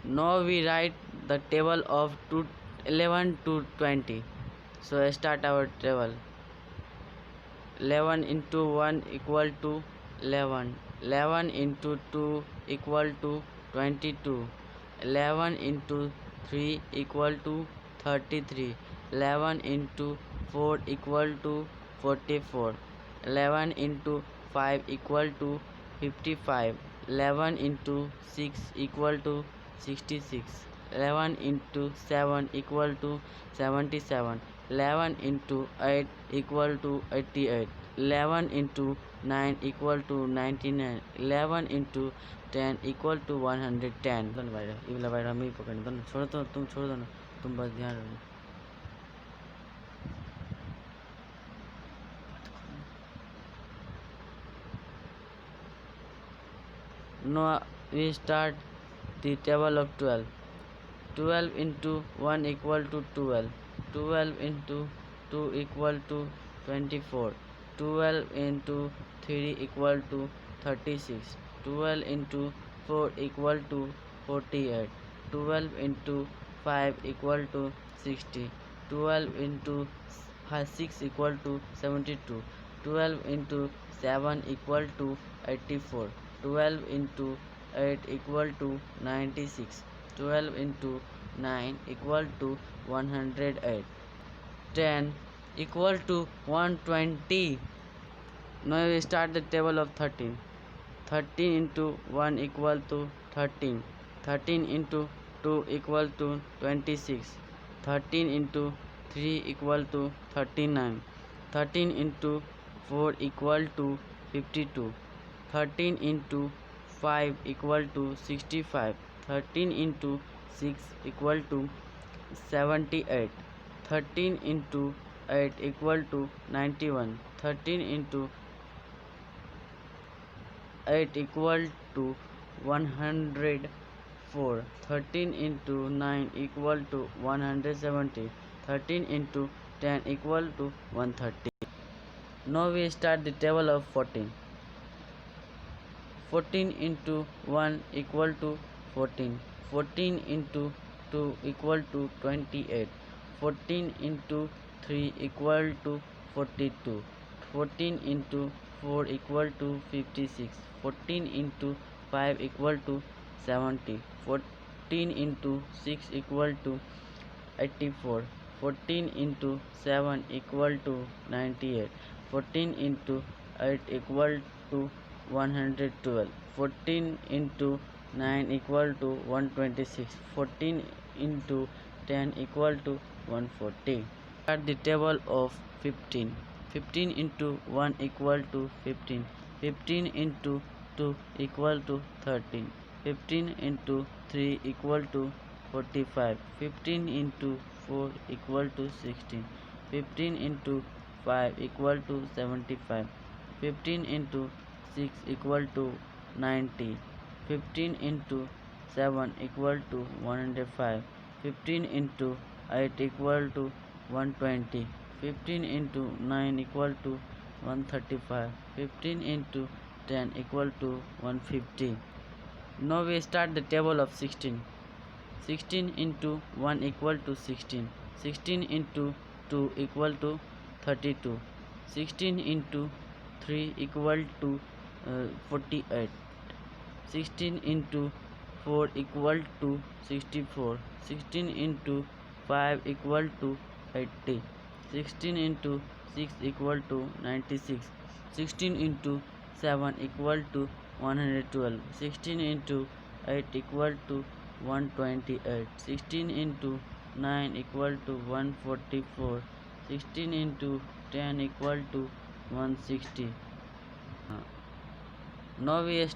Now we write the table of 11 to 20. So start our table. 11 into 1 equal to 11. 11 into 2 equal to 22. 11 into 3 equal to 33. 11 into 4 equal to 44. 11 into 5 equal to 55. 11 into 6 equal to 66. 11 into 7 equal to 77. 11 into 8 equal to 88. 11 into 9 equal to 99. 11 into 10 equal to 110. ये भाई हम ही पकड़ने दो ना, छोड़ दो, तुम छोड़ दो ना, तुम बस ध्यान रखो. Now we start the table of 12. 12 into 1 equal to 12. 12 into 2 equal to 24. 12 into 3 equal to 36. 12 into 4 equal to 48. 12 into 5 equal to 60. 12 into 6 equal to 72. 12 into 7 equal to 84. 12 into 8 equal to 96. 12 into 9 equal to 108. 10 equal to 120. Now we start the table of 13. 13 into 1 equal to 13. 13 into 2 equal to 26. 13 into 3 equal to 39. 13 into 4 equal to 52. 13 into 5 equal to 65. 13 into 6 equal to 78. 13 into 8 equal to 91. 13 into 8 equal to 104. 13 into 9 equal to 170. 13 into 10 equal to 130. Now we start the table of 14. 14 into 1 equal to 14. 14 into 2 equal to 28. 14 into 3 equal to 42. 14 into 4 equal to 56. 14 into 5 equal to 70. 14 into 6 equal to 84. 14 into 7 equal to 98. 14 into 8 equal to 112. 14 into 9 equal to 126. 14 into 10 equal to 140. Start the table of 15. 15 into 1 equal to 15. 15 into 2 equal to 13. 15 into 3 equal to 45. 15 into 4 equal to 16. 15 into 5 equal to 75. 15 into 6 equal to 90. 15 into 7 equal to 105. 15 into 8 equal to 120. 15 into 9 equal to 135. 15 into 10 equal to 150. Now we start the table of 16. 16 into 1 equal to 16. 16 into 2 equal to 32. 16 into 3 equal to 48. 16 into 4 equal to 64. 16 into 5 equal to 80. 16 into 6 equal to 96. 16 into 7 equal to 112. 16 into 8 equal to 128. 16 into 9 equal to 144. 16 into 10 equal to 160. Now we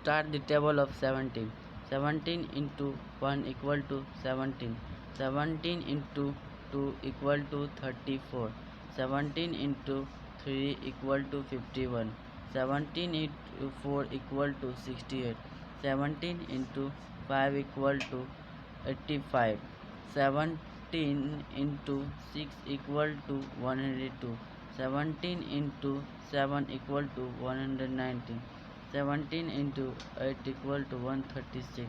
start the table of 17. 17 into 1 equal to 17. 17 into 2 equal to 34. 17 into 3 equal to 51. 17 into 4 equal to 68. 17 into 5 equal to 85. 17 into 6 equal to 102. 17 into 7 equal to 119. 17 into 8 equal to 136.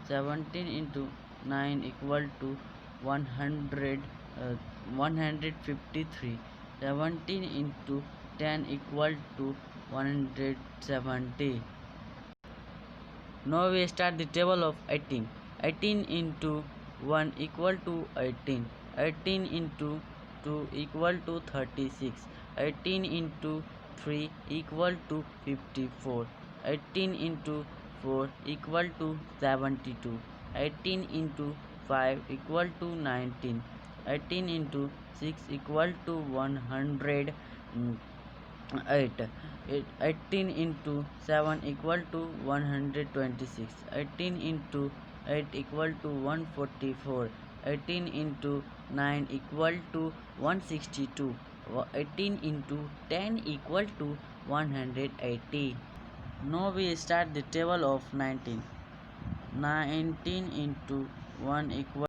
17 into 9 equal to 100, 153. 17 into 10 equal to 170. Now we start the table of 18. 18 into 1 equal to 18. 18 into 2 equal to 36. 18 into 3 equal to 54. 18 into 4 equal to 72. 18 into 5 equal to 19. 18 into 6 equal to 100. 8. 18 into 7 equal to 126. 18 into 8 equal to 144. 18 into 9 equal to 162. 18 into 10 equal to 180. Now we start the table of 19. 19 into 1 equal